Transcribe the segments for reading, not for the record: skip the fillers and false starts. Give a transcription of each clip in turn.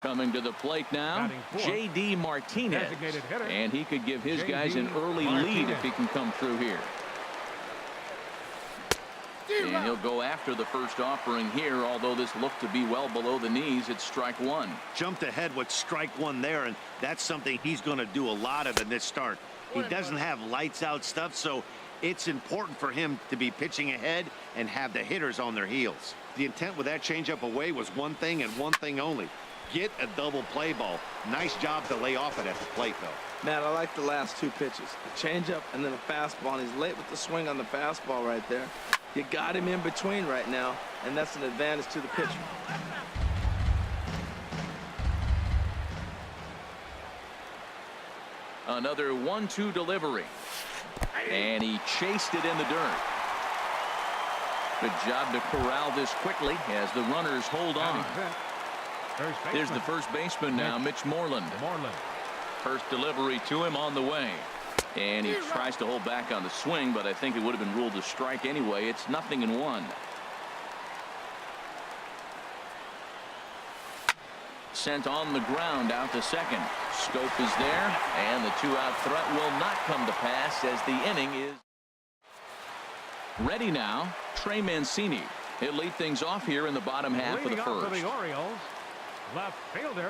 Coming to the plate now, J.D. Martinez, and he could give his guys an early lead if he can come through here. And he'll go after the first offering here, although this looked to be well below the knees. It's strike one. Jumped ahead with strike one there, and that's something he's going to do a lot of in this start. He doesn't have lights out stuff, so it's important for him to be pitching ahead and have the hitters on their heels. The intent with that changeup away was one thing and one thing only. Get a double play ball. Nice job to lay off it at the plate, though. Matt, I like the last two pitches. The changeup and then a fastball, and he's late with the swing on the fastball right there. You got him in between right now, and that's an advantage to the pitcher. Another 1-2 delivery. And he chased it in the dirt. Good job to corral this quickly as the runners hold on. Here's the first baseman now, Mitch Moreland. First delivery to him on the way. And he tries to hold back on the swing, but I think it would have been ruled a strike anyway. It's 0-1. Sent on the ground out to second. Scope is there, and the two-out threat will not come to pass as the inning is ready now. Trey Mancini. He'll lead things off here in the bottom half of the first. For the Orioles, left fielder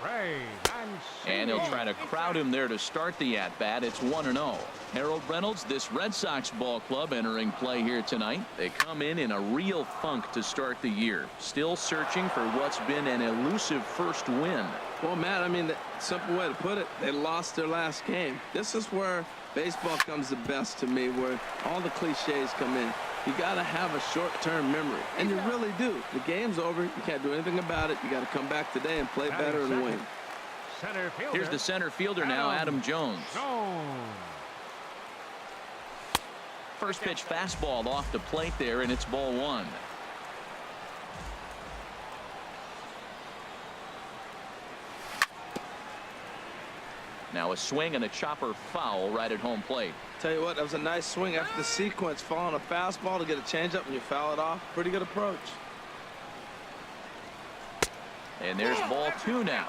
Trey Mancini. And he'll try to crowd him there to start the at-bat. It's 1-0. Harold Reynolds, this Red Sox ball club entering play here tonight. They come in a real funk to start the year. Still searching for what's been an elusive first win. Well, Matt, I mean, the simple way to put it, they lost their last game. This is where baseball comes the best to me, where all the cliches come in. You got to have a short-term memory, and you really do. The game's over. You can't do anything about it. You got to come back today and play better and win. Here's the center fielder now, Adam Jones. First pitch fastball off the plate there, and it's ball one. Now a swing and a chopper foul right at home plate. Tell you what, that was a nice swing after the sequence, following a fastball to get a changeup and you foul it off. Pretty good approach. And there's ball two now.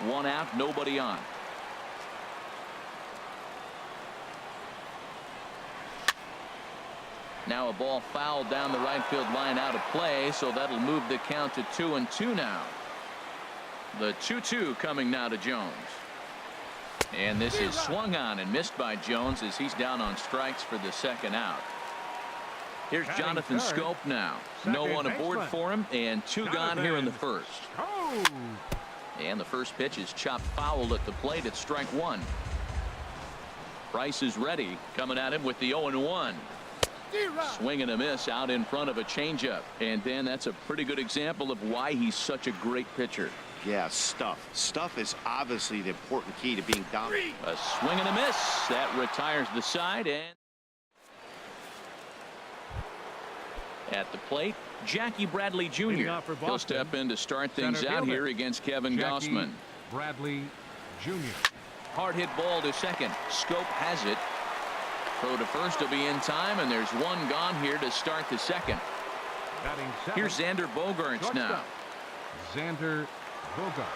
One out, nobody on. Now a ball fouled down the right field line out of play, so that'll move the count to 2-2 now. The 2-2 coming now to Jones. And this is swung on and missed by Jones as he's down on strikes for the second out. Here's Jonathan Scope now. No one aboard for him, and two gone here in the first. And the first pitch is chopped foul at the plate. It's strike one. Price is ready, coming at him with the 0-1. Swing and a miss out in front of a changeup. And Dan, that's a pretty good example of why he's such a great pitcher. Yeah, stuff. Stuff is obviously the important key to being dominant. A swing and a miss. That retires the side. And at the plate, Jackie Bradley Jr. He'll step in to start things out here against Kevin Gossman. Bradley Jr. Hard hit ball to second. Scope has it. Throw to first will be in time, and there's one gone here to start the second. Here's Xander Bogaerts now. Xander Bogart.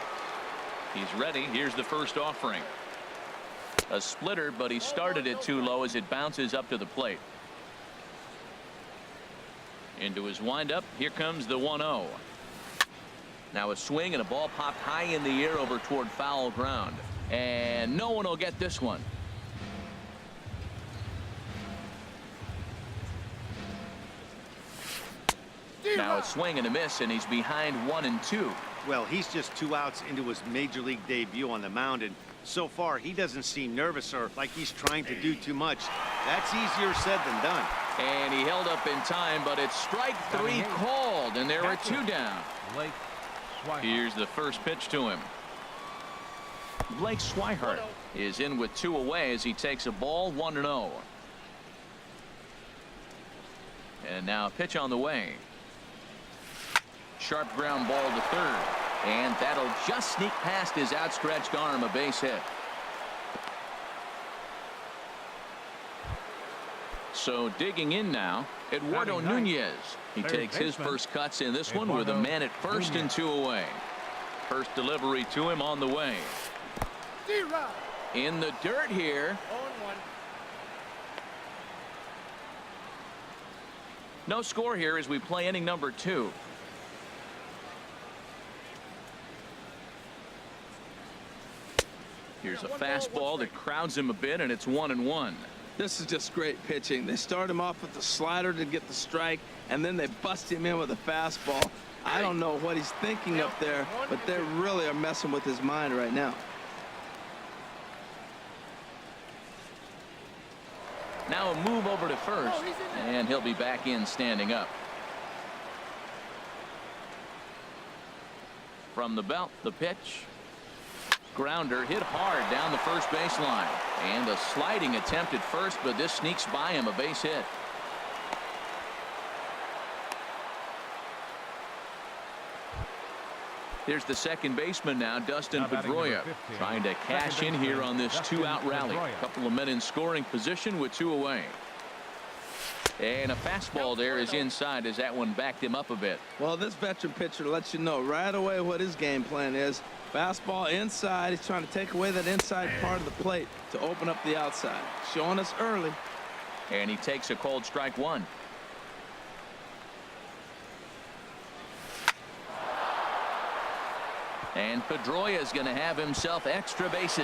He's ready. Here's the first offering. A splitter, but he started it too low as it bounces up to the plate. Into his windup. Here comes the 1-0. Now a swing and a ball popped high in the air over toward foul ground. And no one will get this one. Now a swing and a miss, and he's behind 1-2. Well, he's just 2 outs into his major league debut on the mound, and so far he doesn't seem nervous or like he's trying to do too much. That's easier said than done. And he held up in time, but it's strike three called, and there are two down. Here's the first pitch to him. Blake Swihart is in with two away as he takes a ball, 1-0. And now a pitch on the way. Sharp ground ball to third, and that'll just sneak past his outstretched arm, a base hit. So digging in now, Eduardo Nunez. He takes his first cuts in this one with a man at first and two away. First delivery to him on the way. In the dirt here. No score here as we play inning number 2. Here's a fastball that crowds him a bit, and it's 1-1. This is just great pitching. They start him off with the slider to get the strike, and then they bust him in with a fastball. I don't know what he's thinking up there, but they really are messing with his mind right now. Now a move over to first, and he'll be back in standing up. From the belt, the pitch. Grounder hit hard down the first baseline, and a sliding attempt at first, but this sneaks by him, a base hit. Here's the second baseman now, Dustin Pedroia, trying to cash in here on this 2-out rally. A couple of men in scoring position with 2 away. And a fastball there is inside as that one backed him up a bit. Well, this veteran pitcher lets you know right away what his game plan is. Fastball inside. He's trying to take away that inside part of the plate to open up the outside. Showing us early. And he takes a called strike 1. And Pedroia is going to have himself extra bases.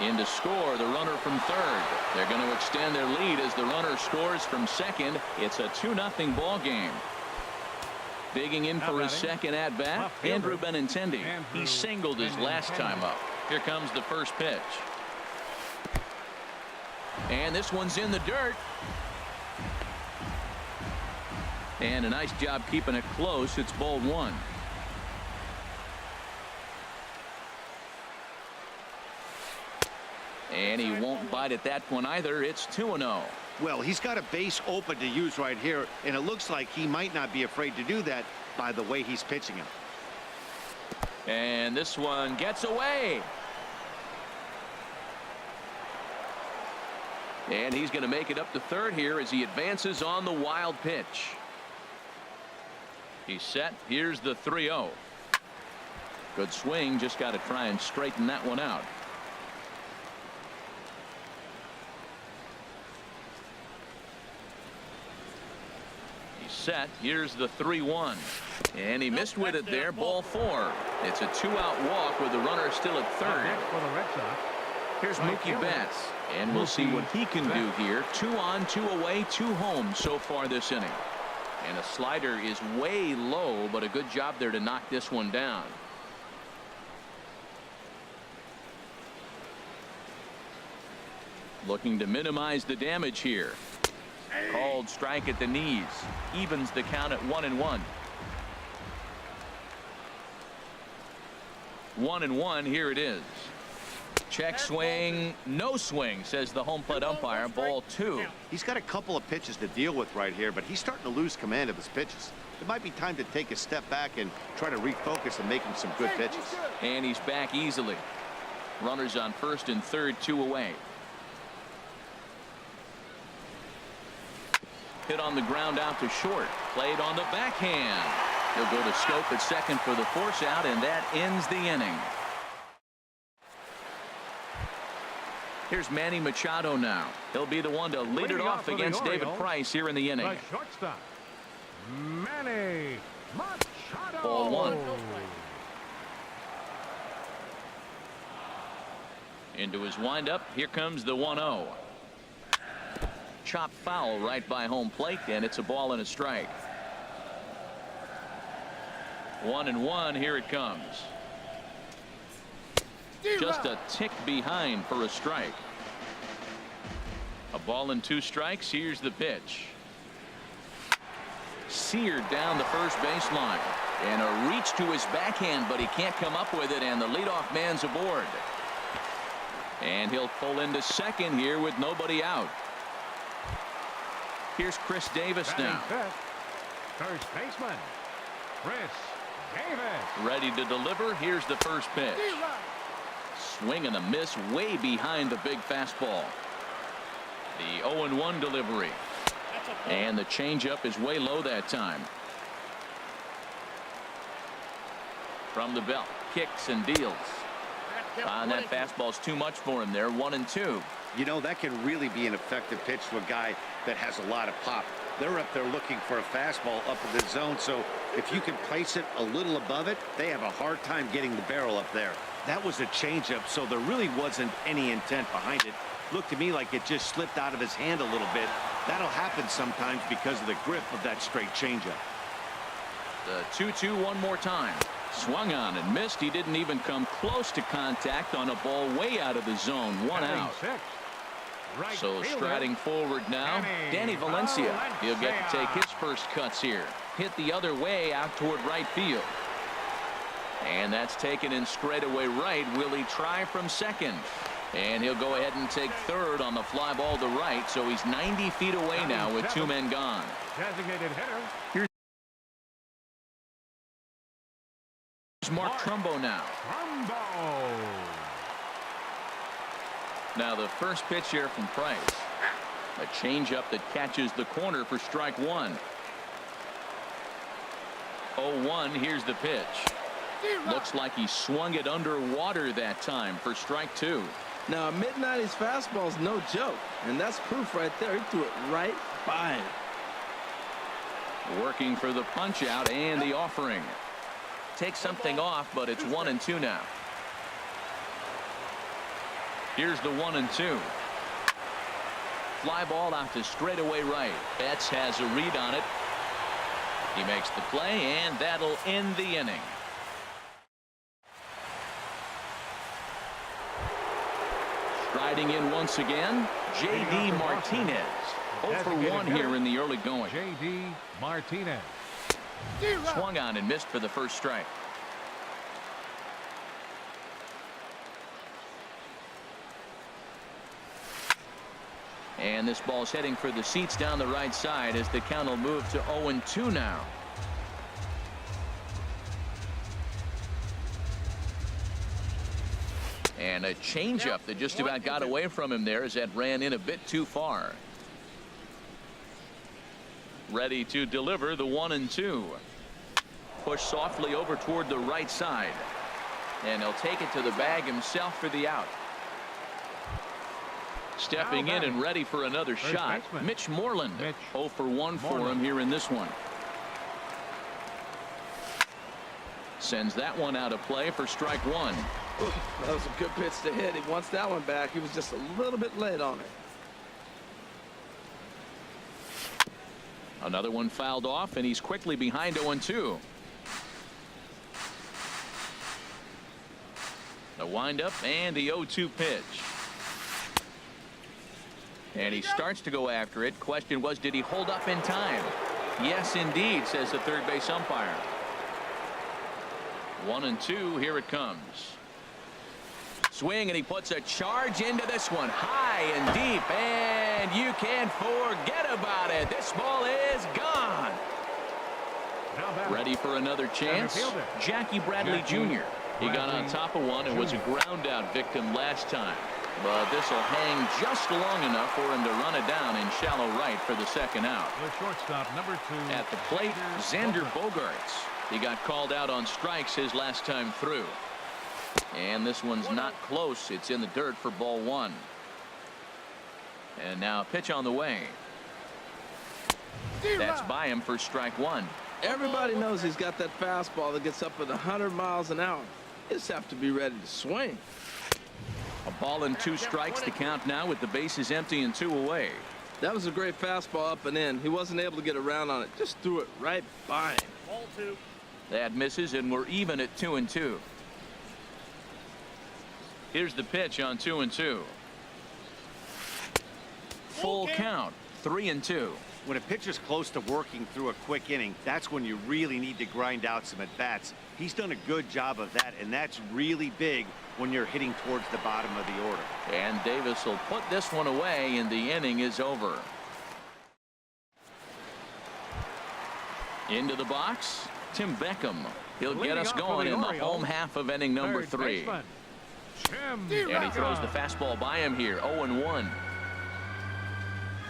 In to score the runner from third. They're going to extend their lead as the runner scores from second. It's a 2-0 ball game. Digging in for his second at bat, Andrew Benintendi. He singled his last time up. Here comes the first pitch. And this one's in the dirt. And a nice job keeping it close. It's ball 1. And he won't bite at that one either. It's 2-0. Well, he's got a base open to use right here, and it looks like he might not be afraid to do that by the way he's pitching him. And this one gets away. And he's going to make it up to third here as he advances on the wild pitch. He's set. Here's the 3-0. Good swing. Just got to try and straighten that one out. Set. Here's the 3-1. And he missed with it there. Ball 4. It's a 2-out walk with the runner still at third. For the Red Sox. Here's Mookie Betts. And we'll see what he can do here. 2 on, 2 away, 2 home so far this inning. And a slider is way low, but a good job there to knock this one down. Looking to minimize the damage here. Called strike at the knees. Evens the count at 1-1. 1-1. Here it is. Check swing. No swing, says the home plate umpire. Ball 2. He's got a couple of pitches to deal with right here, but he's starting to lose command of his pitches. It might be time to take a step back and try to refocus and make him some good pitches. And he's back easily. Runners on first and third, 2 away. Hit on the ground out to short. Played on the backhand. He'll go to Scope at second for the force out, and that ends the inning. Here's Manny Machado now. He'll be the one to lead it off against David Price here in the inning. The shortstop, Manny Machado. Ball 1. Into his windup. Here comes the 1-0. Chop foul right by home plate, and it's a ball and a strike. 1-1. Here it comes. Just a tick behind for a strike. A ball and 2 strikes. Here's the pitch. Seared down the first baseline, and a reach to his backhand, but he can't come up with it, and the leadoff man's aboard. And he'll pull into second here with nobody out. Here's Chris Davis now. First baseman, Chris Davis. Ready to deliver. Here's the first pitch. Swing and a miss way behind the big fastball. The 0-1 delivery. And the changeup is way low that time. From the belt, kicks and deals. And that fastball's too much for him there. 1-2. You know, that can really be an effective pitch to a guy that has a lot of pop. They're up there looking for a fastball up in the zone, so if you can place it a little above it, they have a hard time getting the barrel up there. That was a changeup, so there really wasn't any intent behind it. Looked to me like it just slipped out of his hand a little bit. That'll happen sometimes because of the grip of that straight changeup. The 2-2 one more time. Swung on and missed. He didn't even come close to contact on a ball way out of the zone. One out. So striding forward now, Danny Valencia. He'll get to take his first cuts here. Hit the other way out toward right field. And that's taken in straightaway right. Will he try from second? And he'll go ahead and take third on the fly ball to right. So he's 90 feet away now with 2 men gone. Designated hitter. Here's Mark Trumbo now. Now the first pitch here from Price. A changeup that catches the corner for strike one. 0-1. Here's the pitch. Looks like he swung it underwater that time for strike two. Now a mid-90s fastball's no joke, and that's proof right there. He threw it right by him. Working for the punch out and the offering. Takes something off, but it's 1-2 now. Here's the 1-2. Fly ball out to straightaway right. Betts has a read on it. He makes the play, and that'll end the inning. Striding in once again, J.D. Martinez. 0 for 1 here in the early going. J.D. Martinez. Swung on and missed for the first strike. And this ball's heading for the seats down the right side as the count will move to 0-2 now. And a changeup that just about got away from him there as that ran in a bit too far. Ready to deliver the 1-2. Push softly over toward the right side. And he'll take it to the bag himself for the out. Stepping in and ready for another shot, Mitch Moreland. 0 for 1 for him here in this one. Sends that one out of play for strike one. That was a good pitch to hit. He wants that one back. He was just a little bit late on it. Another one fouled off, and he's quickly behind 0-2. The windup and the 0-2 pitch. And he starts to go after it. Question was, did he hold up in time? Yes, indeed, says the third base umpire. 1-2. Here it comes. Swing, and he puts a charge into this one. High and deep, and you can't forget about it. This ball is gone. Ready for another chance? Jackie Bradley Jr. He got on top of one and was a ground out victim last time. But this will hang just long enough for him to run it down in shallow right for the second out. The shortstop, number 2. At the plate, Xander Bogaerts. He got called out on strikes his last time through. And this one's not close. It's in the dirt for ball one. And now a pitch on the way. That's by him for strike one. Everybody knows he's got that fastball that gets up at 100 miles an hour. You just have to be ready to swing. A ball and 2 strikes to count now with the bases empty and 2 away. That was a great fastball up and in. He wasn't able to get around on it. Just threw it right by him. Ball 2. That misses, and we're even at 2-2. Here's the pitch on 2-2. Full count, 3-2. When a pitcher's close to working through a quick inning, that's when you really need to grind out some at-bats. He's done a good job of that, and that's really big when you're hitting towards the bottom of the order. And Davis will put this one away, and the inning is over. Into the box, Tim Beckham. He'll get us going in the home half of inning number 3. And he throws the fastball by him here, 0-1.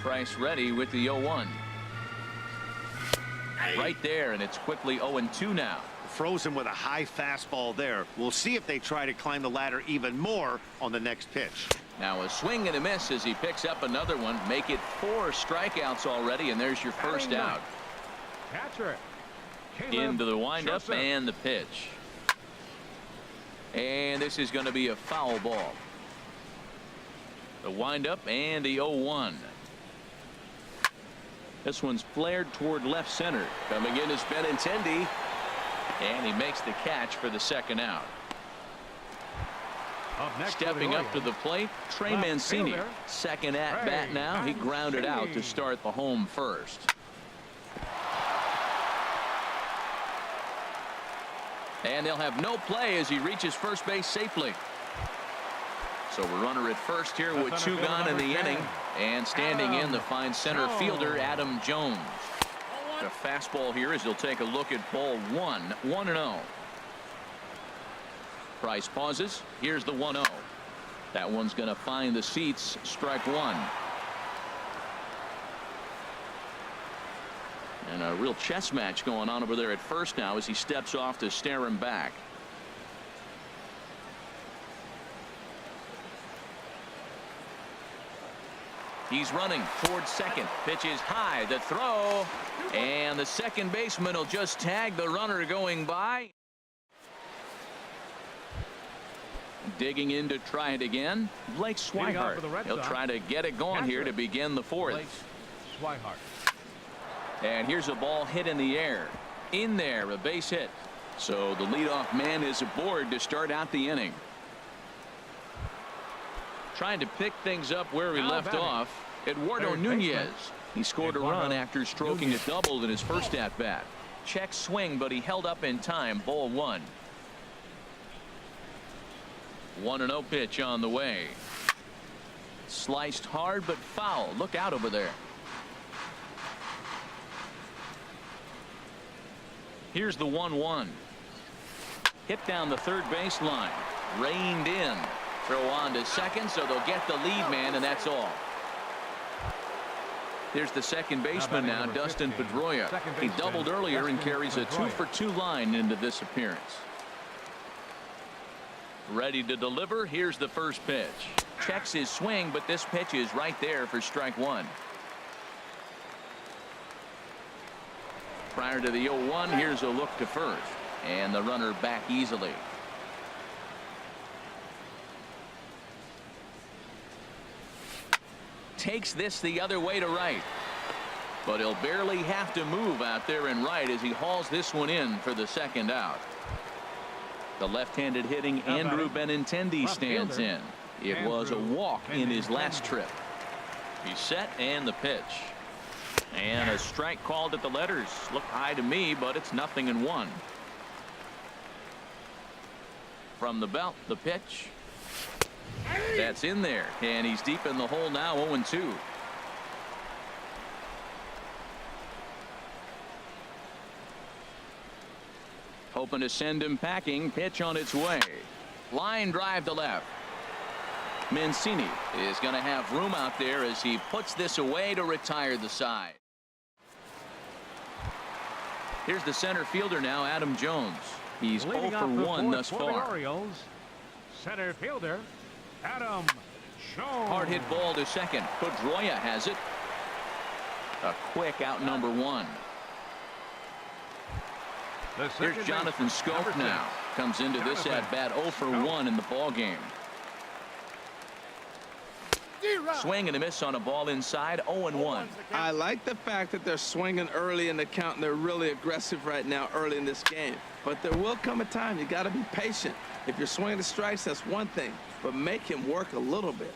Price ready with the 0-1. Right there, and it's quickly 0-2 now. Frozen with a high fastball there. We'll see if they try to climb the ladder even more on the next pitch. Now a swing and a miss as he picks up another one. Make it 4 strikeouts already, and there's your first out. Catcher. Into the windup and the pitch. And this is going to be a foul ball. The windup and the 0-1. This one's flared toward left center. Coming in is Benintendi. And he makes the catch for the second out. Stepping up to the plate, Trey Mancini. Second at bat now. He grounded out to start the home first. And they'll have no play as he reaches first base safely. So a runner at first here with 2 gone in the inning. And standing in the fine center fielder, Adam Jones. The fastball here as he'll take a look at ball 1. 1-0. Price pauses. Here's the 1-0. That one's going to find the seats. Strike 1. And a real chess match going on over there at first now as he steps off to stare him back. He's running towards second. Pitch is high. The throw. And the second baseman will just tag the runner going by. Digging in to try it again. Blake Swihart. He'll try to get it going here to begin the 4th. And here's a ball hit in the air. In there, a base hit. So the leadoff man is aboard to start out the inning. Trying to pick things up where we left off. Eduardo Nunez. He scored a run after stroking a double in his first at bat. Check swing, but he held up in time. Ball 1. 1-0 pitch on the way. Sliced hard but foul. Look out over there. Here's the 1-1. Hit down the third baseline. Reined in. Throw on to second, so they'll get the lead man, and that's all. Here's the second baseman now, Dustin Pedroia. He doubled earlier and carries a 2-for-2 line into this appearance. Ready to deliver. Here's the first pitch. Checks his swing, but this pitch is right there for strike 1. Prior to the 0-1, here's a look to first. And the runner back easily. Takes this the other way to right. But he'll barely have to move out there in right as he hauls this one in for the second out. The left-handed hitting Andrew Benintendi stands in. It was a walk in his last trip. He's set and the pitch. And a strike called at the letters. Looked high to me, but it's 0-1. From the belt, the pitch. That's in there, and he's deep in the hole now. 0-2. Hoping to send him packing. Pitch on its way. Line drive to left. Mancini is going to have room out there as he puts this away to retire the side. Here's the center fielder now, Adam Jones. He's 0 for 1 thus far. Orioles, center fielder Adam Jones. Hard hit ball to second. Pedroia has it. A quick out number 1. Here's Jonathan Scope now. Comes into this at bat 0 for 1 in the ball game. Swing and a miss on a ball inside. 0-1. I like the fact that they're swinging early in the count and they're really aggressive right now early in this game. But there will come a time you got to be patient. If you're swinging the strikes, that's one thing, but make him work a little bit.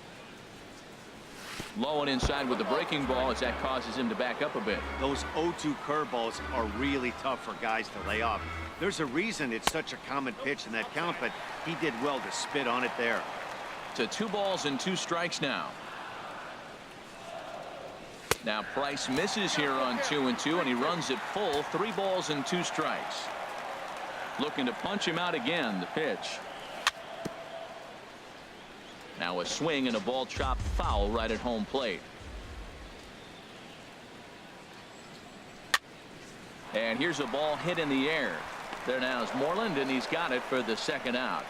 Low and inside with the breaking ball as that causes him to back up a bit. Those 0-2 curveballs are really tough for guys to lay off. There's a reason it's such a common pitch in that count, but he did well to spit on it there. To 2 balls and 2 strikes now. Now Price misses here on 2-2, and he runs it full. 3 balls and 2 strikes. Looking to punch him out again. The pitch. Now a swing and a ball chopped foul right at home plate. And here's a ball hit in the air. There now is Moreland, and he's got it for the second out.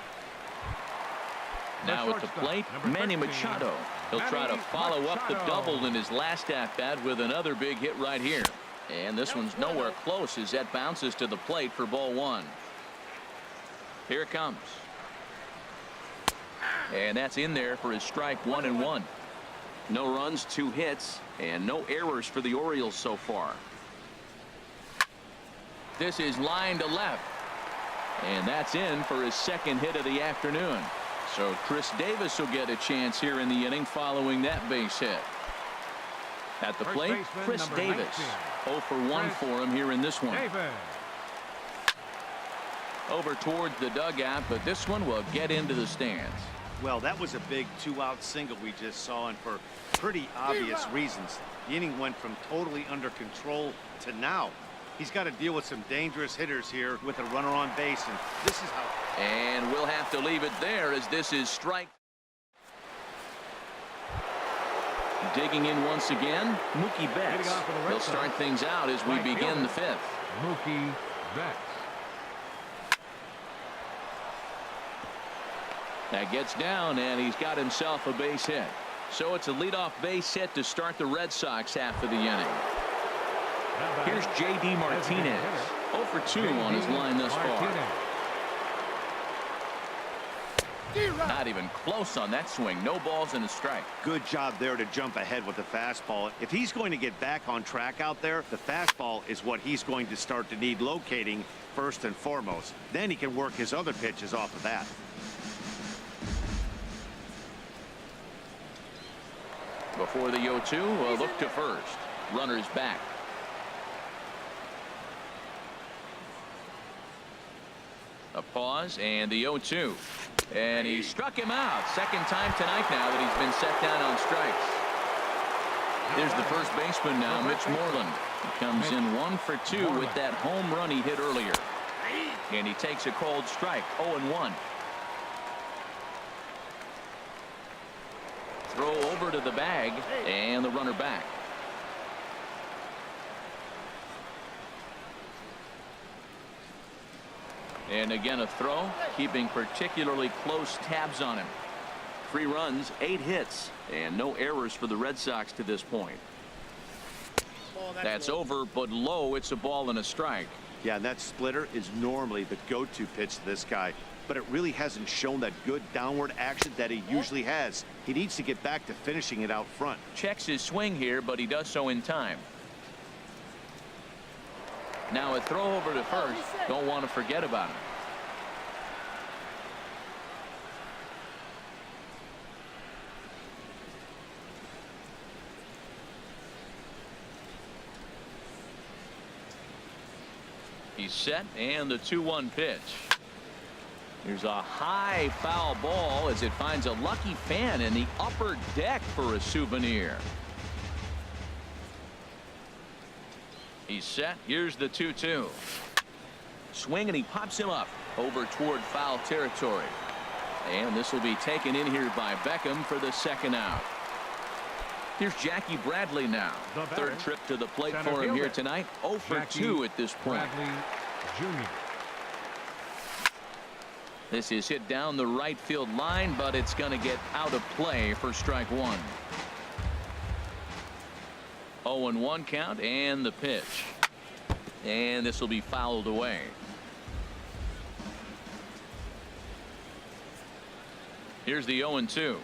Now at the plate, Manny Machado. He'll try to follow up the double in his last at-bat with another big hit right here. And this one's nowhere close as that bounces to the plate for ball one. Here it comes. And that's in there for his strike 1-1. No runs, 2 hits, and no errors for the Orioles so far. This is line to left. And that's in for his second hit of the afternoon. So Chris Davis will get a chance here in the inning following that base hit. At the plate, Chris Davis. 0 for 1 for him here in this one. Over towards the dugout, but this one will get into the stands. Well, that was a big 2-out single we just saw, and for pretty obvious reasons. The inning went from totally under control to now. He's got to deal with some dangerous hitters here with a runner on base, and this is how. And we'll have to leave it there as this is strike. Digging in once again, Mookie Betts. He'll start things out as we begin the 5th. Mookie Betts. That gets down, and he's got himself a base hit. So it's a leadoff base hit to start the Red Sox half of the inning. Here's J.D. Martinez. 0 for 2 on his line thus far. Not even close on that swing. No balls and a strike. Good job there to jump ahead with the fastball. If he's going to get back on track out there, the fastball is what he's going to start to need locating first and foremost. Then he can work his other pitches off of that. Before the 0-2, a look to first. Runners back. A pause and the 0-2. And he struck him out. Second time tonight now that he's been set down on strikes. Here's the first baseman now, Mitch Moreland. He comes in 1 for 2 with that home run he hit earlier. And he takes a cold strike. 0-1. Throw over to the bag and the runner back. And again a throw, keeping particularly close tabs on him. 3 runs, 8 hits, and no errors for the Red Sox to this point. That's over, but low. It's a ball and a strike. Yeah, and that splitter is normally the go-to pitch to this guy, but it really hasn't shown that good downward action that he usually has. He needs to get back to finishing it out front. Checks his swing here, but he does so in time. Now a throw over to first. Don't want to forget about him. He's set, and the 2-1 pitch. Here's a high foul ball as it finds a lucky fan in the upper deck for a souvenir. He's set. Here's the 2-2. Swing, and he pops him up over toward foul territory. And this will be taken in here by Beckham for the second out. Here's Jackie Bradley now. Third trip to the plate for him here tonight. 0 for 2 at this point. Bradley Jr. This is hit down the right field line, but it's going to get out of play for strike 1. 0-1 count and the pitch. And this will be fouled away. Here's the 0-2.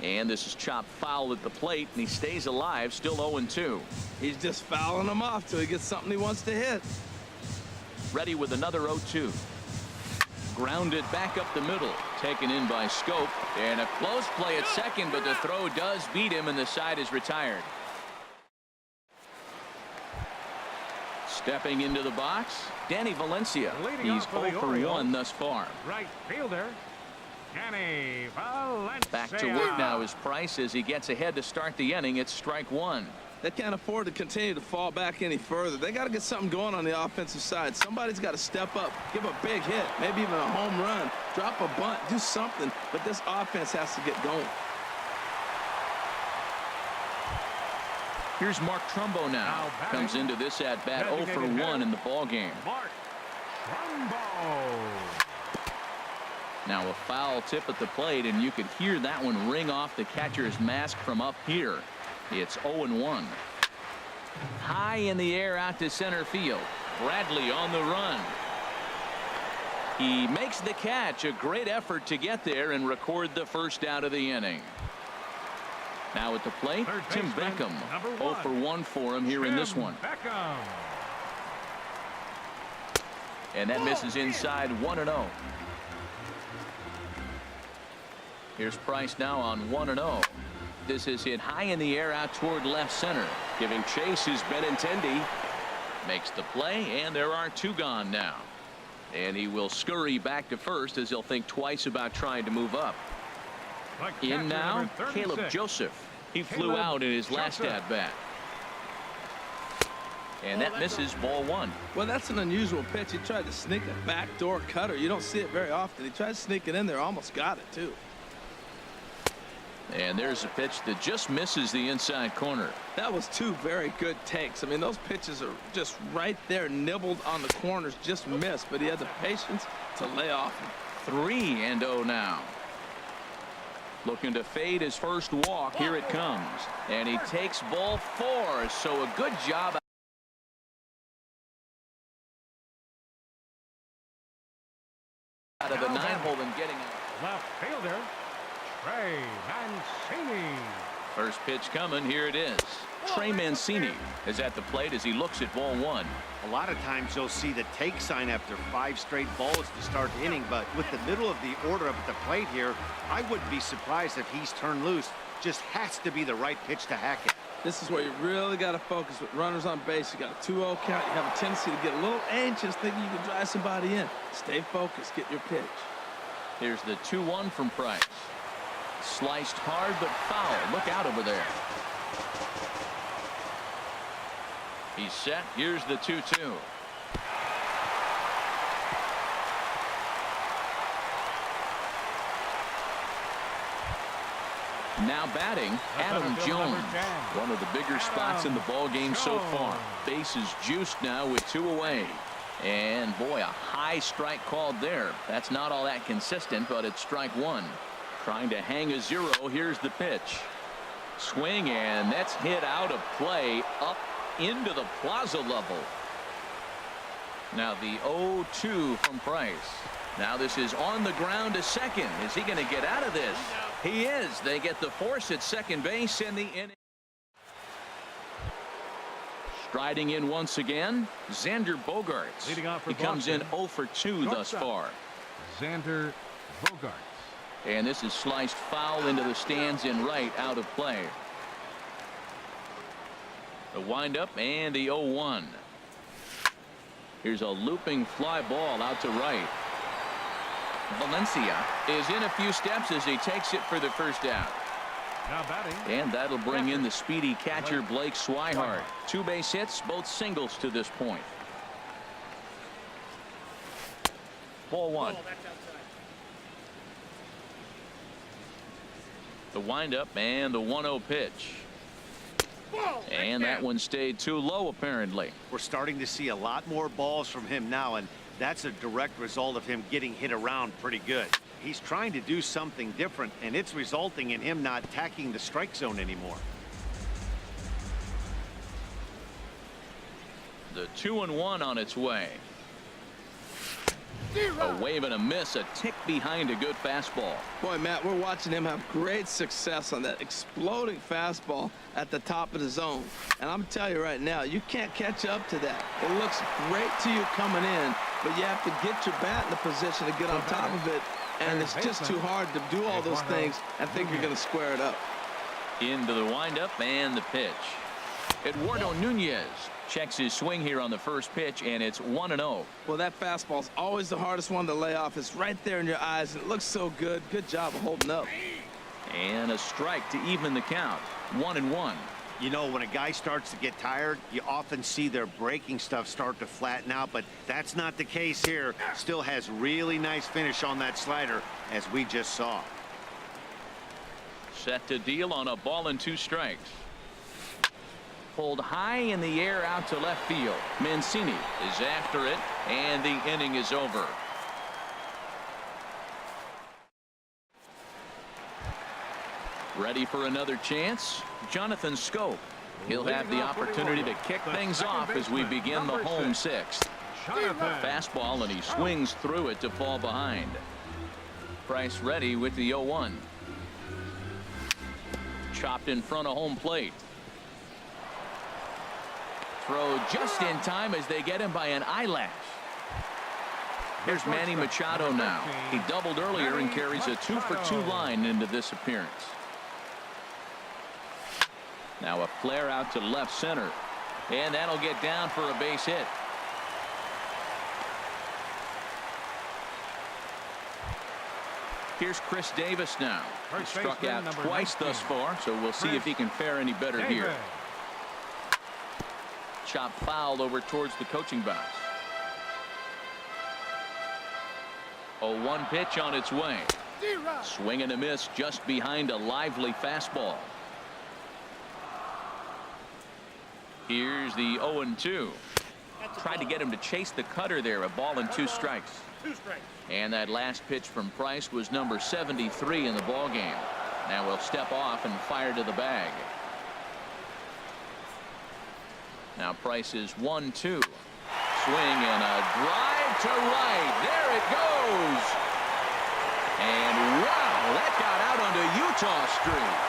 And this is chopped foul at the plate, and he stays alive, still 0-2. He's just fouling him off till he gets something he wants to hit. Ready with another 0-2. Grounded back up the middle, taken in by Scope, and a close play at second, but the throw does beat him, and the side is retired. Stepping into the box, Danny Valencia. He's 0 for 1 thus far. Right fielder, Danny Valencia. Back to work now is Price as he gets ahead to start the inning. It's strike 1. They can't afford to continue to fall back any further. They got to get something going on the offensive side. Somebody's got to step up, give a big hit, maybe even a home run, drop a bunt, do something. But this offense has to get going. Here's Mark Trumbo now. Comes into this at bat 0 for 1 in the ball game. Trumbo. Now a foul tip at the plate, and you could hear that one ring off the catcher's mask from up here. It's 0-1. High in the air out to center field. Bradley on the run. He makes the catch. A great effort to get there and record the first out of the inning. Now at the plate, Tim Beckham. 0 for 1 for him here in this one. Beckham. And that misses inside 1-0. Here's Price now on 1-0. This is hit high in the air out toward left center. Giving chase is Benintendi. Makes the play, and there are 2 gone now. And he will scurry back to first as he'll think twice about trying to move up. In now, Caleb Joseph. He flew out in his last at-bat. And that misses ball 1. Well, that's an unusual pitch. He tried to sneak a backdoor cutter. You don't see it very often. He tried to sneak it in there, almost got it too. And there's a pitch that just misses the inside corner. That was 2 very good takes. I mean, those pitches are just right there, nibbled on the corners, just missed, but he had the patience to lay off him. 3-0 now. Looking to fade his first walk. Here it comes. And he takes ball 4. So a good job out of the 9-hole and getting it. Left fielder, Trey Mancini. First pitch coming. Here it is. Trey Mancini is at the plate as he looks at ball 1. A lot of times you'll see the take sign after 5 straight balls to start the inning, but with the middle of the order up at the plate here, I wouldn't be surprised if he's turned loose. Just has to be the right pitch to hack it. This is where you really got to focus with runners on base. You got a 2-0 count. You have a tendency to get a little anxious thinking you can drive somebody in. Stay focused. Get your pitch. Here's the 2-1 from Price. Sliced hard but foul. Look out over there. He's set. Here's the 2-2. Now batting, Adam Jones. One of the bigger spots in the ball game so far. Base is juiced now with 2 away. And boy, a high strike called there. That's not all that consistent, but it's strike 1. Trying to hang a 0. Here's the pitch. Swing, and that's hit out of play up into the plaza level. Now the 0-2 from Price. Now this is on the ground to second. Is he going to get out of this? He is. They get the force at second base in the inning. Striding in once again, Xander Bogaerts. Leading off for he comes in Boston. 0 for 2 thus far. Xander Bogaerts. And this is sliced foul into the stands in right, out of play. The windup and the 0-1. Here's a looping fly ball out to right. Valencia is in a few steps as he takes it for the first out. Now batting. And that'll bring in the speedy catcher Blake Swihart. 2 base hits, both singles to this point. Ball 1. The windup and the 1-0 pitch. And that one stayed too low apparently. We're starting to see a lot more balls from him now, and that's a direct result of him getting hit around pretty good. He's trying to do something different, and it's resulting in him not attacking the strike zone anymore. The 2-1 on its way. A wave and a miss, a tick behind a good fastball. Boy, Matt, we're watching him have great success on that exploding fastball at the top of the zone. And I'm telling you right now, you can't catch up to that. It looks great to you coming in, but you have to get your bat in the position to get on top of it. And it's just too hard to do all those things and think you're going to square it up. Into the windup and the pitch. Eduardo Nunez checks his swing here on the first pitch, and it's 1-0. Well, that fastball's always the hardest one to lay off. It's right there in your eyes, and it looks so good. Good job of holding up. And a strike to even the count. 1-1. You know, when a guy starts to get tired, you often see their breaking stuff start to flatten out, but that's not the case here. Still has really nice finish on that slider, as we just saw. Set to deal on a ball and 2 strikes. Pulled high in the air out to left field. Mancini is after it, and the inning is over. Ready for another chance? Jonathan Scope. He'll have the opportunity to kick things off as we begin the home sixth. Fastball, and he swings through it to fall behind. Price ready with the 0-1. Chopped in front of home plate. Throw just in time as they get him by an eyelash. Here's Manny Machado now. He doubled earlier and carries a 2-for-2 line into this appearance. Now a flare out to left center, and that'll get down for a base hit. Here's Chris Davis now. He struck out twice thus far, so we'll see if he can fare any better here. Chop foul over towards the coaching box. 0-1 pitch on its way. Swing and a miss just behind a lively fastball. Here's the 0-2. Tried to get him to chase the cutter there. A ball and 2 strikes. And that last pitch from Price was number 73 in the ball game. Now we'll step off and fire to the bag. Now Price is 1-2. Swing and a drive to right. There it goes. And wow, that got out onto Utah Street.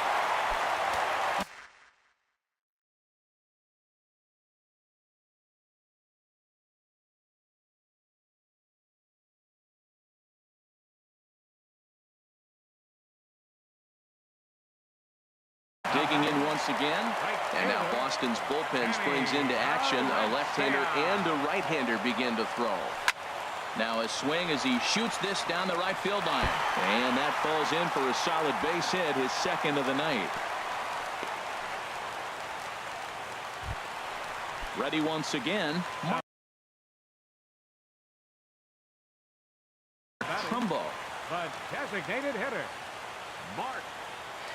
Digging in once again, and now Boston's bullpen springs into action. A left-hander and a right-hander begin to throw. Now a swing as he shoots this down the right field line, and that falls in for a solid base hit, his second of the night. Ready once again. Trumbo. The designated hitter, Mark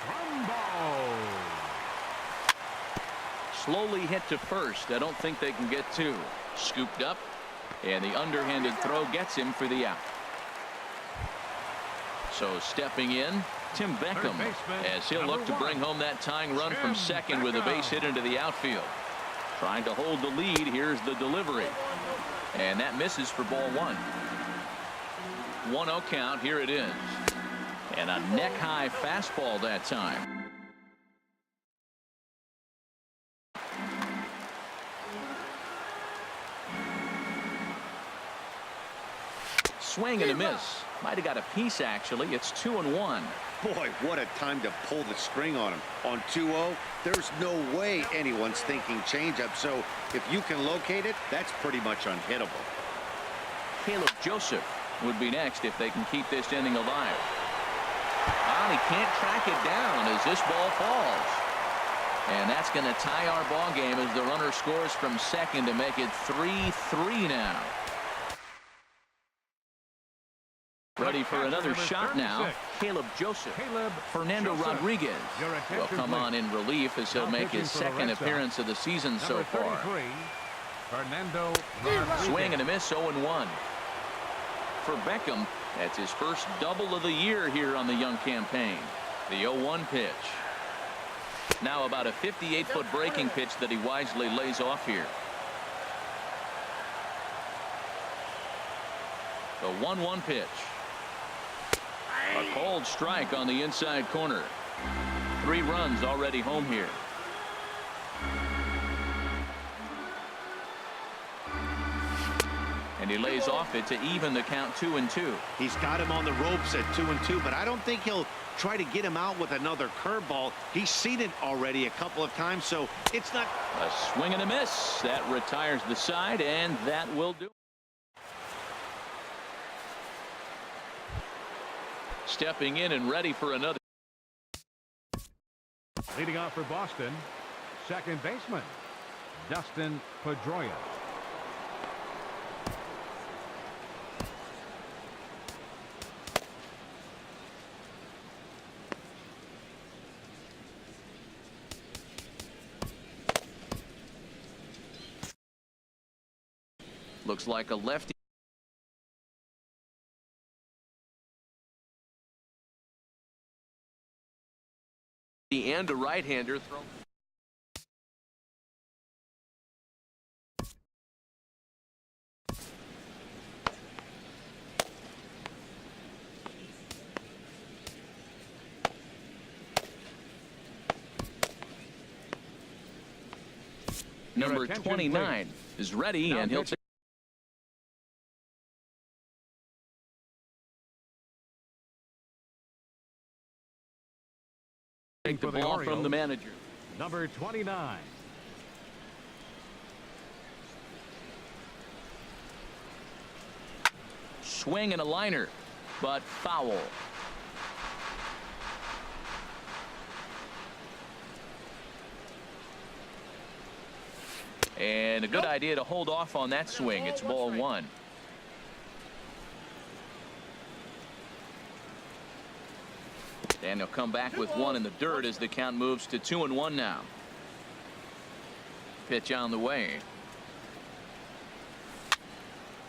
Trumbo. Slowly hit to first. I don't think they can get 2. Scooped up, and the underhanded throw gets him for the out. So stepping in, Tim Beckham, as he'll look to bring home that tying run from second with a base hit into the outfield. Trying to hold the lead. Here's the delivery, and that misses for ball 1. 1-0 count. Here it is. And a neck-high fastball that time. Swing and a miss. Might have got a piece, actually. It's 2-1. Boy, what a time to pull the string on him. On 2-0, there's no way anyone's thinking changeup. So if you can locate it, that's pretty much unhittable. Caleb Joseph would be next if they can keep this inning alive. Well, he can't track it down as this ball falls. And that's going to tie our ball game as the runner scores from second to make it 3-3 now. Ready for another shot now. Caleb Joseph. Fernando Rodriguez will come on in relief as he'll make his second appearance of the season so far. Fernando Swing and a miss, 0-1. For Beckham, that's his first double of the year here on the young campaign. The 0-1 pitch. Now about a 58-foot breaking pitch that he wisely lays off here. The 1-1 pitch. A cold strike on the inside corner. 3 runs already home here. And he lays off it to even the count 2-2. He's got him on the ropes at 2-2, but I don't think he'll try to get him out with another curveball. He's seen it already a couple of times, so it's not. A swing and a miss. That retires the side, and that will do. Stepping in and ready for another. Leading off for Boston, second baseman, Dustin Pedroia. Looks like a lefty. And a right-hander thrown. Number 29 is ready, and he'll take the ball from the manager. Number 29. Swing and a liner, but foul. And a good idea to hold off on that swing. It's ball one. And he'll come back with one in the dirt as the count moves to 2-1 now. Pitch on the way.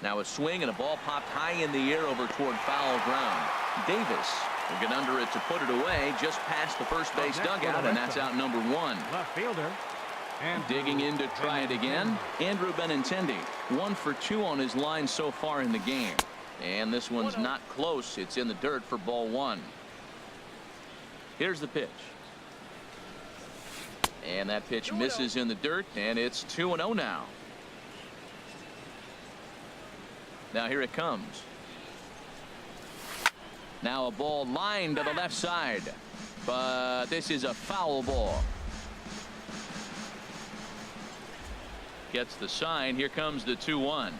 Now a swing and a ball popped high in the air over toward foul ground. Davis will get under it to put it away just past the first base dugout, and that's out number one. Left fielder. Digging in to try it again, Andrew Benintendi. 1 for 2 on his line so far in the game. And this one's not close. It's in the dirt for ball one. Here's the pitch. And that pitch misses in the dirt, and it's 2-0 now. Now here it comes. Now a ball lined to the left side, but this is a foul ball. Gets the sign. Here comes the 2-1.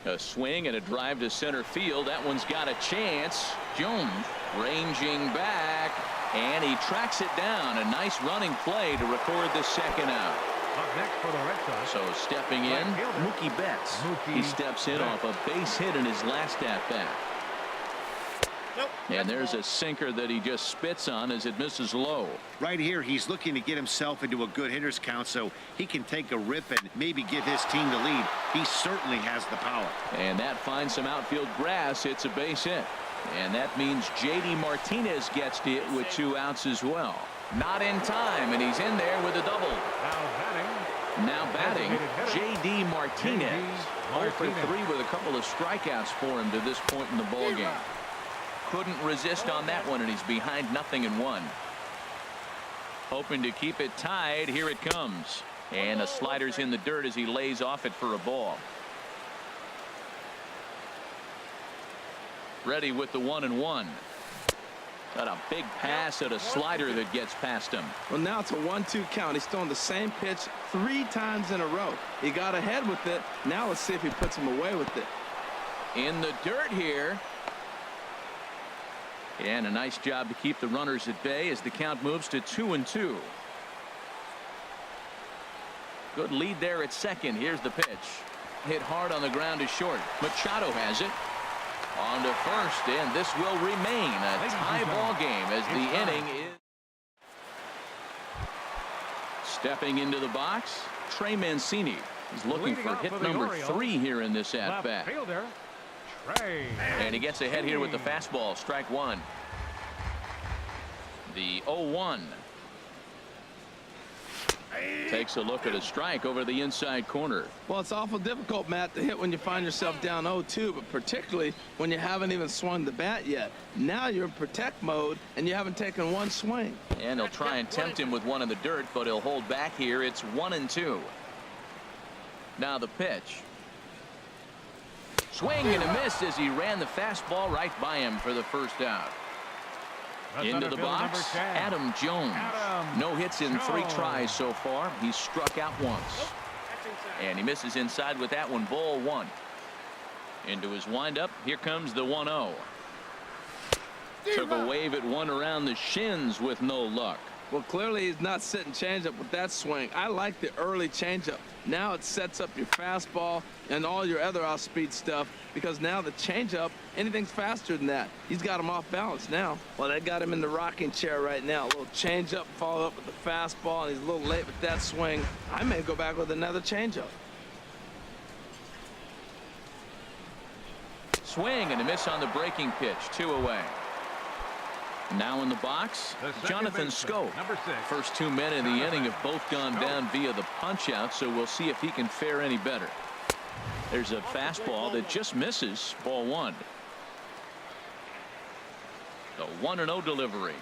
A swing and a drive to center field. That one's got a chance. Jones ranging back, and he tracks it down. A nice running play to record the second out. Up next for the Redsox. So stepping in, Mookie Betts. He steps in off a base hit in his last at bat. And there's a sinker that he just spits on as it misses low. Right here, he's looking to get himself into a good hitter's count so he can take a rip and maybe give his team the lead. He certainly has the power. And that finds some outfield grass. It's a base hit. And that means J.D. Martinez gets to it with 2 outs as well. Not in time, and he's in there with a double. Now batting, J.D. Martinez. 0 for 3 with a couple of strikeouts for him to this point in the ballgame. Couldn't resist on that one, and he's behind 0-1. Hoping to keep it tied. Here it comes. And a slider's in the dirt as he lays off it for a ball. Ready with the 1-1. Got a big pass at a slider that gets past him. Well, now it's a 1-2 count. He's throwing the same pitch 3 times in a row. He got ahead with it. Now let's see if he puts him away with it. In the dirt here. And a nice job to keep the runners at bay as the count moves to 2-2. Good lead there at second. Here's the pitch. Hit hard on the ground to short. Machado has it. On to first, and this will remain a tie ball game as the inning is. Stepping into the box, Trey Mancini is looking for hit number 3 here in this at-bat. And he gets ahead here with the fastball. Strike one. The 0-1. Takes a look at a strike over the inside corner. Well, it's awful difficult, Matt, to hit when you find yourself down 0-2, but particularly when you haven't even swung the bat yet. Now you're in protect mode, and you haven't taken one swing. And he'll try and tempt him with one in the dirt, but he'll hold back here. It's 1-2. Now the pitch. Swing and a miss as he ran the fastball right by him for the first out. Into the box, Adam Jones. No hits in 3 tries so far. He's struck out once. And he misses inside with that one. Ball 1. Into his windup. Here comes the 1-0. Took a wave at one around the shins with no luck. Well, clearly he's not sitting changeup with that swing. I like the early changeup. Now it sets up your fastball and all your other off-speed stuff, because now the changeup, anything's faster than that. He's got him off balance now. Well, that got him in the rocking chair right now. A little changeup, follow up with the fastball, and he's a little late with that swing. I may go back with another changeup. Swing and a miss on the breaking pitch. 2 away. Now in the box, Jonathan Scope. Number 6. First 2 men in the inning have both gone down via the punch out, so we'll see if he can fare any better. There's a fastball that just misses. Ball 1. The 1-0 delivery.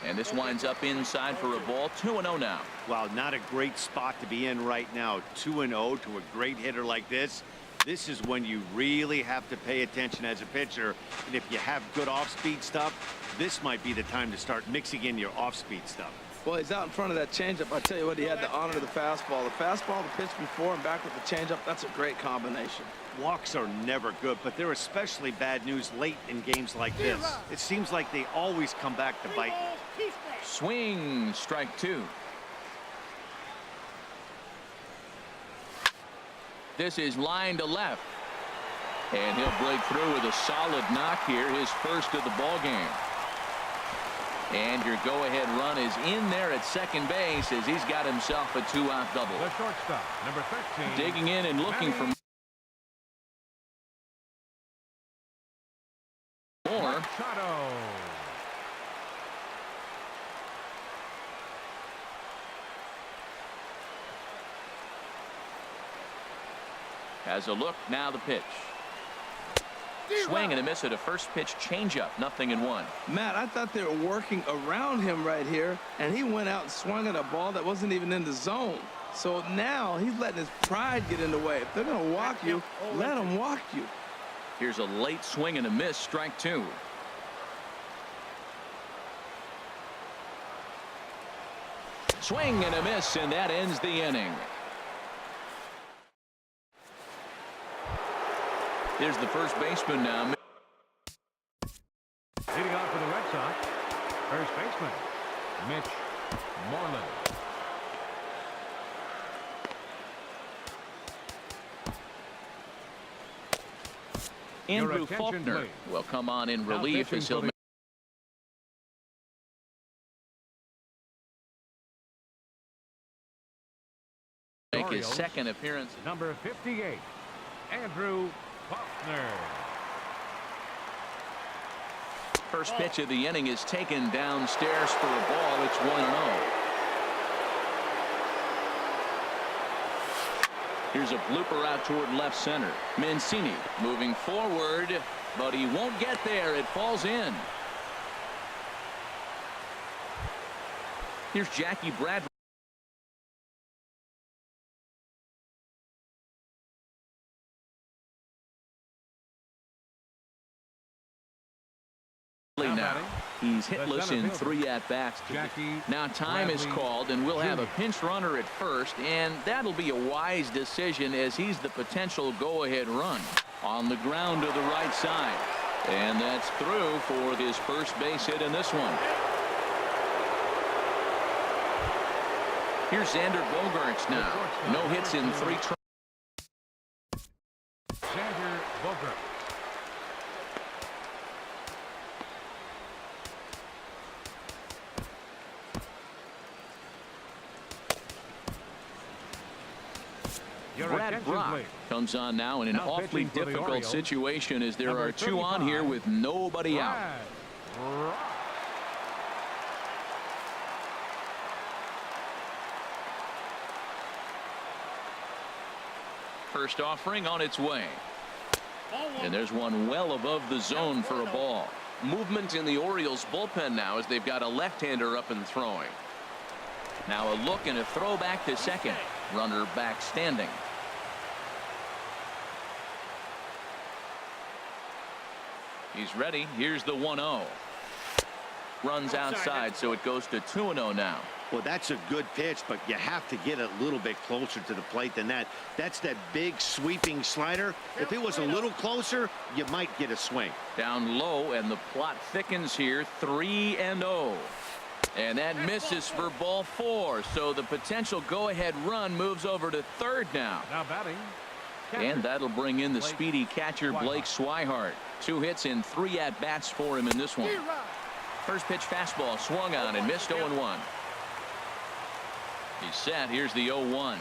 And this winds up inside for a ball. 2-0 now. Well, not a great spot to be in right now. 2-0 to a great hitter like this. This is when you really have to pay attention as a pitcher. And if you have good off-speed stuff, this might be the time to start mixing in your off-speed stuff. Well, he's out in front of that changeup. I tell you what, he had to honor the fastball. The fastball, the pitch before and back with the changeup, that's a great combination. Walks are never good, but they're especially bad news late in games like this. It seems like they always come back to bite you. Swing, strike 2. This is line to left. And he'll break through with a solid knock here, his first of the ball game. And your go-ahead run is in there at second base as he's got himself a 2-out double. The shortstop, number 13. Digging in and looking for more. Machado. Has a look, now the pitch. Swing and a miss at a first pitch changeup. 0-1. Matt, I thought they were working around him right here, and he went out and swung at a ball that wasn't even in the zone. So now he's letting his pride get in the way. If they're going to walk you, let them walk you. Here's a late swing and a miss. Strike 2. Swing and a miss, and that ends the inning. Here's the first baseman now. Leading off for the Red Sox, first baseman, Mitch Moreland. Andrew Faulkner will come on in relief as he'll make his second appearance. Number 58, Andrew Faulkner. First pitch of the inning is taken downstairs for a ball. It's 1-0. Here's a blooper out toward left center. Mancini moving forward, but he won't get there. It falls in. Here's Jackie Bradley. Now he's hitless in 3 at-bats. Now time is called, and we'll have a pinch runner at first, and that'll be a wise decision as he's the potential go-ahead run on the ground to the right side. And that's through for his first base hit in this one. Here's Xander Bogaerts now. No hits in 3 tries. Xander Bogaerts. Brad Brock comes on now in an awfully difficult situation as there are 2 on here with nobody out. First offering on its way. And there's one well above the zone for a ball. Movement in the Orioles bullpen now as they've got a left-hander up and throwing. Now a look and a throw back to second. Runner back standing. He's ready. Here's the 1-0. Runs outside, so it goes to 2-0 now. Well, that's a good pitch, but you have to get a little bit closer to the plate than that. That's that big sweeping slider. If it was a little closer, you might get a swing. Down low, and the plot thickens here. 3-0. And that misses for ball 4. So the potential go-ahead run moves over to third now. Now batting. And that'll bring in the speedy catcher Blake Swihart. 2 hits in 3 at-bats for him in this one. First pitch fastball swung on and missed. 0-1. He's set. Here's the 0-1.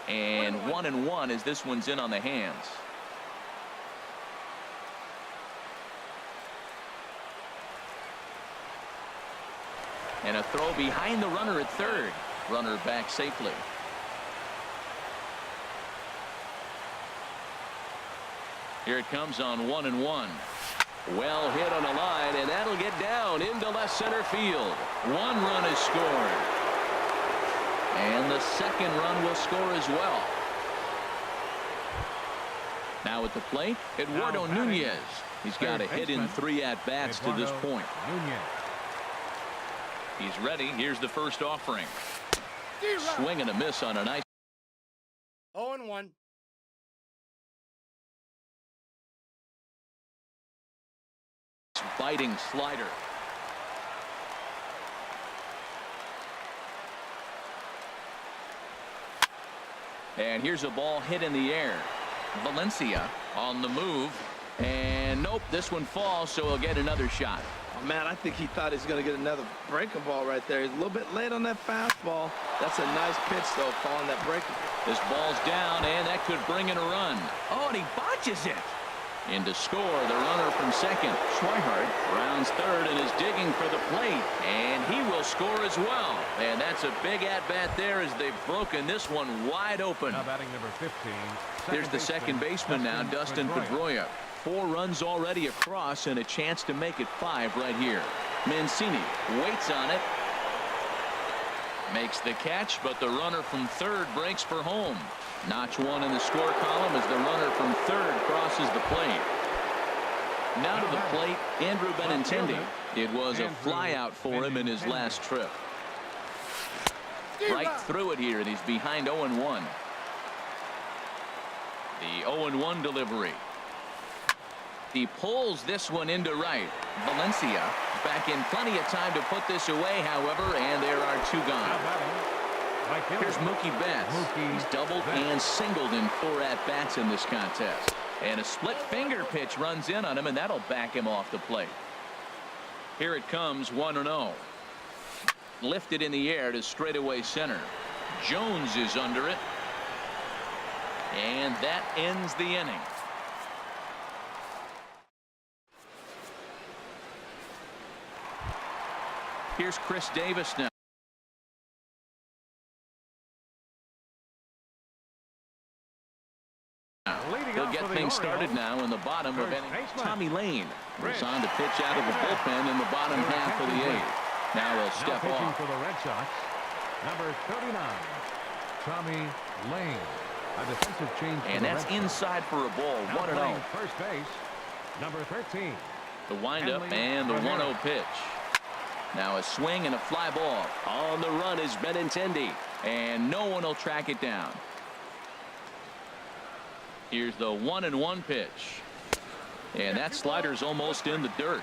And 1-1 as this one's in on the hands. And a throw behind the runner at third. Runner back safely. Here it comes on 1-1. Well hit on the line, and that'll get down into left center field. One run is scored. And the second run will score as well. Now at the plate, Eduardo Nunez. He's got a hit in 3 at-bats to this point. He's ready. Here's the first offering. Swing and a miss on a nice 0-1. biting slider. And here's a ball hit in the air. Valencia on the move. And nope, this one falls, so he'll get another shot. Oh, man, I think he thought he was going to get another breaking ball right there. He's a little bit late on that fastball. That's a nice pitch, though, calling that breaking. This ball's down, and that could bring in a run. Oh, and he botches it. In to score, the runner from second. Schweihart rounds third and is digging for the plate. And he will score as well. And that's a big at-bat there as they've broken this one wide open. Now batting number 15. Here's the second baseman now, Dustin Pedroia. 4 runs already across and a chance to make it 5 right here. Mancini waits on it. Makes the catch, but the runner from third breaks for home. Notch 1 in the score column as the runner from third crosses the plate. Now to the plate, Andrew Benintendi. It was a flyout for him in his last trip. Right through it here, and he's behind 0-1. The 0-1 delivery. He pulls this one into right. Valencia back in plenty of time to put this away, however, and there are 2 gone. Here's Mookie Betts. He's doubled and singled in 4 at-bats in this contest. And a split finger pitch runs in on him, and that'll back him off the plate. Here it comes, 1-0. Lifted in the air to straightaway center. Jones is under it. And that ends the inning. Here's Chris Davis now. He'll get things started now in the bottom of inning. Tommy Lane was on to pitch out of the bullpen in the bottom half of the 8th. Now he'll step off. For the Red Sox, number 39, Tommy Lane. A defensive change. And that's inside for a ball. 1-0. First base, number 13. The windup and the 1-0 pitch. Now a swing and a fly ball. On the run is Benintendi, and no one will track it down. Here's the 1-1 pitch, and that slider's almost in the dirt.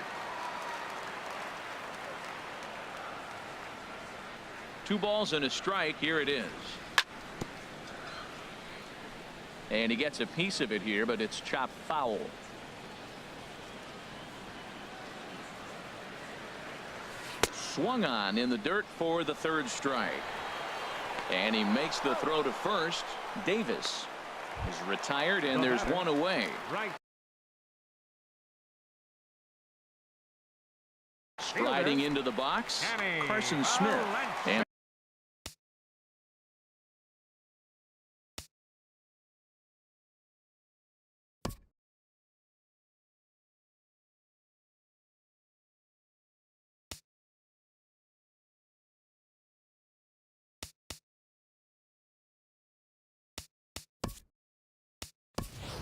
2 balls and a strike. Here it is. And he gets a piece of it here, but it's chopped foul. Swung on in the dirt for the 3rd strike. And he makes the throw to first. Davis is retired, and there's 1 away. Striding into the box, Carson Smith. And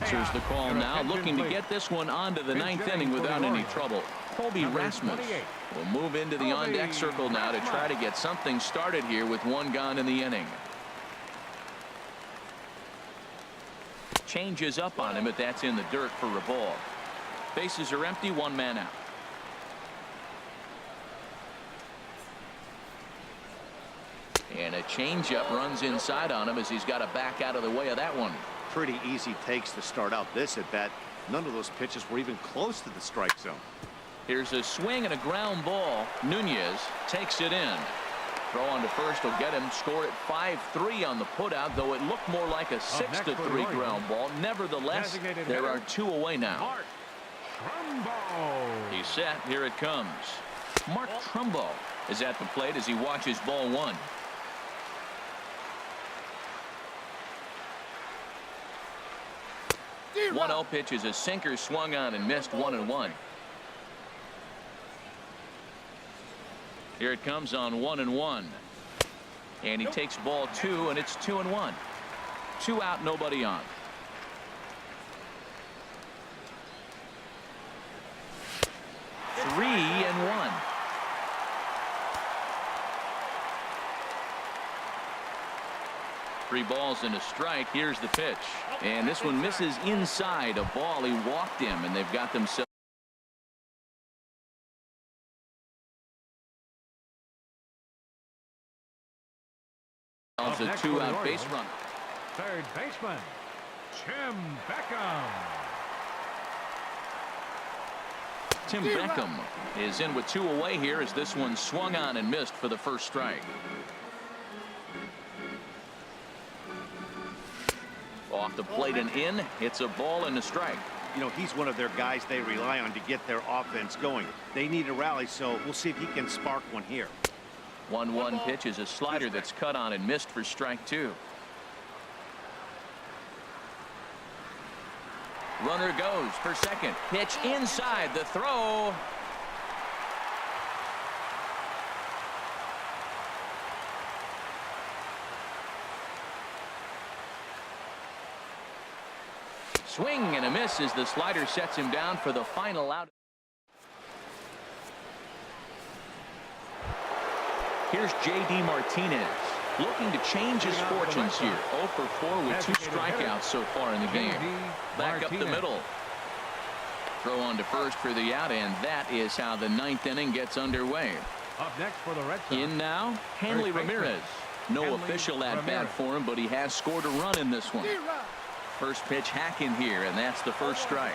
here's the call now, looking to get this one onto the 9th inning without any trouble. Colby Rasmus will move into the on-deck circle now to try to get something started here with 1 gone in the inning. Changes up on him, but that's in the dirt for a ball. Bases are empty, 1 man out. And a changeup runs inside on him as he's got to back out of the way of that one. Pretty easy takes to start out this at bat. None of those pitches were even close to the strike zone. Here's a swing and a ground ball. Nunez takes it in. Throw on to first will get him. Score at 5-3 on the putout, though it looked more like a 6-3 ground ball. Nevertheless, there are 2 away now. He's set. Here it comes. Mark Trumbo is at the plate as he watches ball 1. The 1-0 pitch is a sinker, swung on and missed. 1-1. Here it comes on 1-1. And he takes ball 2, and it's 2-1. 2 out, nobody on. Three and 1. Three balls and a strike. Here's the pitch. And this one misses inside. A ball. He walked him, and they've got themselves a 2-out base runner. Third baseman, Tim Beckham. Tim Beckham is in with 2 away here as this one swung on and missed for the first strike. Off the plate and in. It's a ball and a strike. You know, he's one of their guys they rely on to get their offense going. They need a rally, so we'll see if he can spark one here. 1-1 pitch is a slider that's cut on and missed for strike 2. Runner goes for second. Pitch inside. The throw. Swing and a miss as the slider sets him down for the final out. Here's J.D. Martinez looking to change his fortunes here. 0 for 4 with 2 strikeouts so far in the game. Back up the middle. Throw on to first for the out, and that is how the 9th inning gets underway. Up next for the Redsox. In now, Hanley Ramirez. No official at bat for him, but he has scored a run in this one. First pitch hack in here, and that's the first strike.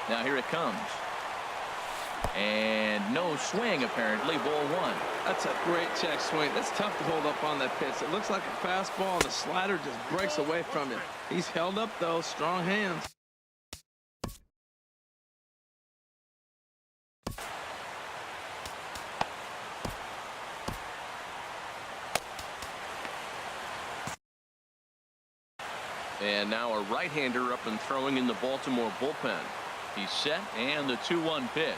Now here it comes. And no swing, apparently. Ball 1. That's a great check swing. That's tough to hold up on that pitch. It looks like a fastball, and the slider just breaks away from him. He's held up, though. Strong hands. And now a right-hander up and throwing in the Baltimore bullpen. He's set, and the 2-1 pitch.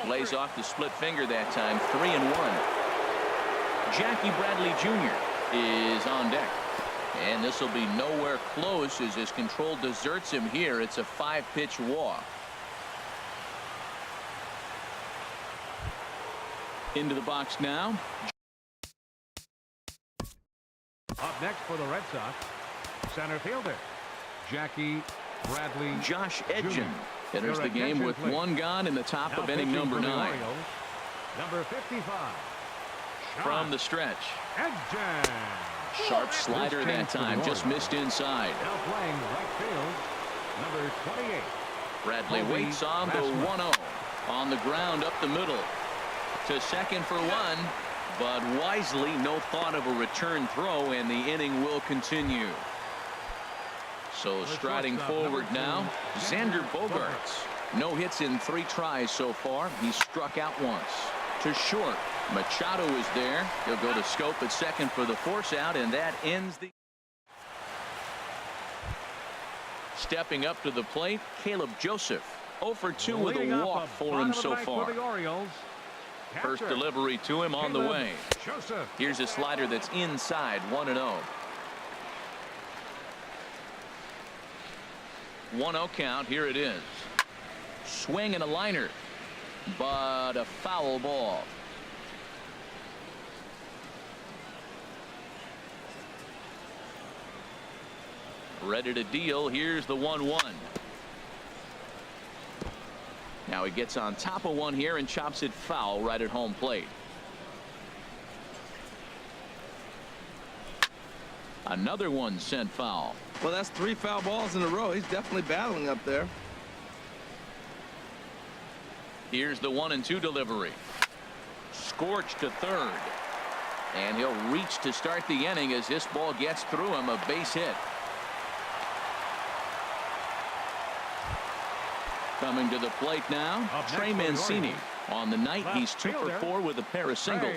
Lays off the split finger that time. 3-1. Jackie Bradley Jr. is on deck. And this will be nowhere close as his control deserts him here. It's a 5-pitch walk. Into the box now. Up next for the Red Sox, center fielder, Jackie Bradley Josh Edgen Jr. enters the game with 1 gone in the top Now of inning number 9. Orioles, number 55. From the stretch. Edgen. Sharp slider that time. Just missed inside. Now playing right field, number 28. Bradley waits on the 1-0. On the ground up the middle. To second for 1. But wisely, no thought of a return throw, and the inning will continue. So striding forward now, Xander Bogaerts. No hits in 3 tries so far. He struck out once. To short. Machado is there. He'll go to Scope at second for the force out, and that ends the. Stepping up to the plate, Caleb Joseph. 0 for 2 with a walk for him so far. First delivery to him on the way. Here's a slider that's inside. 1-0. 1-0 count. Here it is. Swing and a liner, but a foul ball. Ready to deal. Here's the 1-1. Now he gets on top of one here and chops it foul right at home plate. Another one sent foul. Well, that's 3 foul balls in a row. He's definitely battling up there. Here's the 1-2 delivery. scorched to third. And he'll reach to start the inning as this ball gets through him. A base hit. Coming to the plate now, Trey Mancini. On the night, he's 2 for 4 with a pair of singles.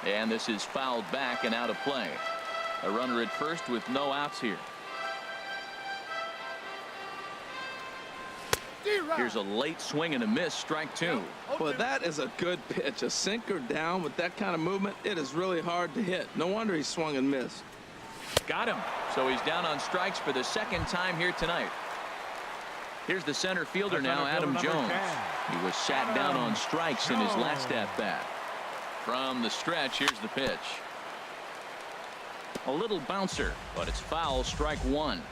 And this is fouled back and out of play. A runner at first with no outs here. Here's a late swing and a miss, strike 2. Well, that is a good pitch. A sinker down with that kind of movement, it is really hard to hit. No wonder he swung and missed. Got him. So he's down on strikes for the second time here tonight. Here's the center fielder now, Adam Jones. He was sat down on strikes in his last at-bat. From the stretch, here's the pitch. A little bouncer, but it's foul, strike 1.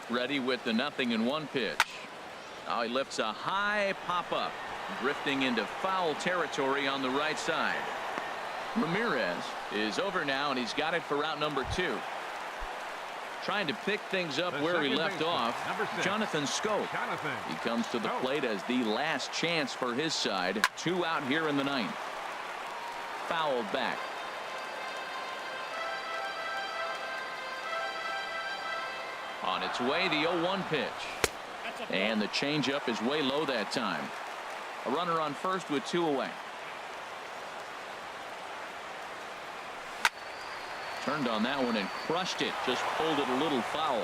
Ready with the 0-1 pitch. Now he lifts a high pop-up, drifting into foul territory on the right side. Ramirez is over now, and he's got it for out number 2. Trying to pick things up where he left off, Jonathan Schoop. He comes to the plate as the last chance for his side. 2 out here in the 9th. Fouled back. On its way, the 0-1 pitch. And the changeup is way low that time. A runner on first with 2 away. Turned on that one and crushed it. Just pulled it a little foul.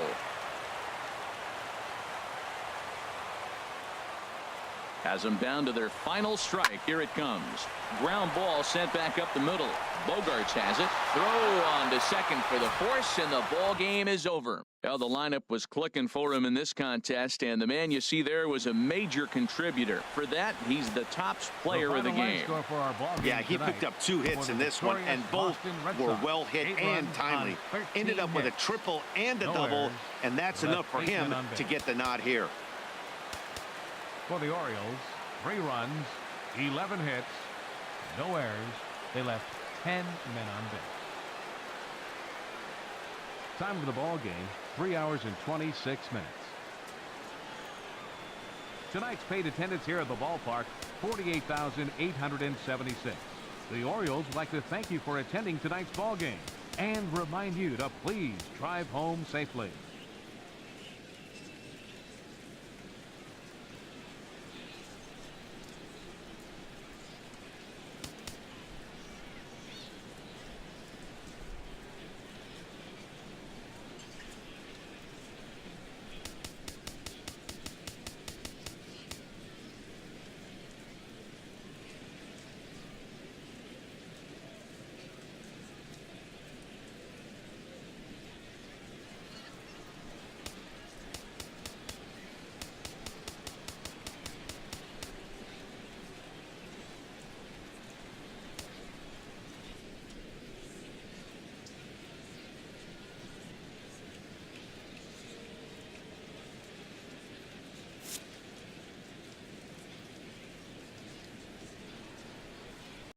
Has them down to their final strike. Here it comes. Ground ball sent back up the middle. Bogarts has it. Throw on to second for the force, and the ball game is over. Well, the lineup was clicking for him in this contest, and the man you see there was a major contributor. For that, he's the top player of the game. Yeah, he picked up 2 hits in this one, and both were well hit and timely. Ended up with a triple and a double, and that's enough for him to get the nod here. For the Orioles, 3 runs, 11 hits, no errors. They left 10 men on base. Time of the ball game, 3 hours and 26 minutes. Tonight's paid attendance here at the ballpark, 48,876. The Orioles would like to thank you for attending tonight's ball game and remind you to please drive home safely.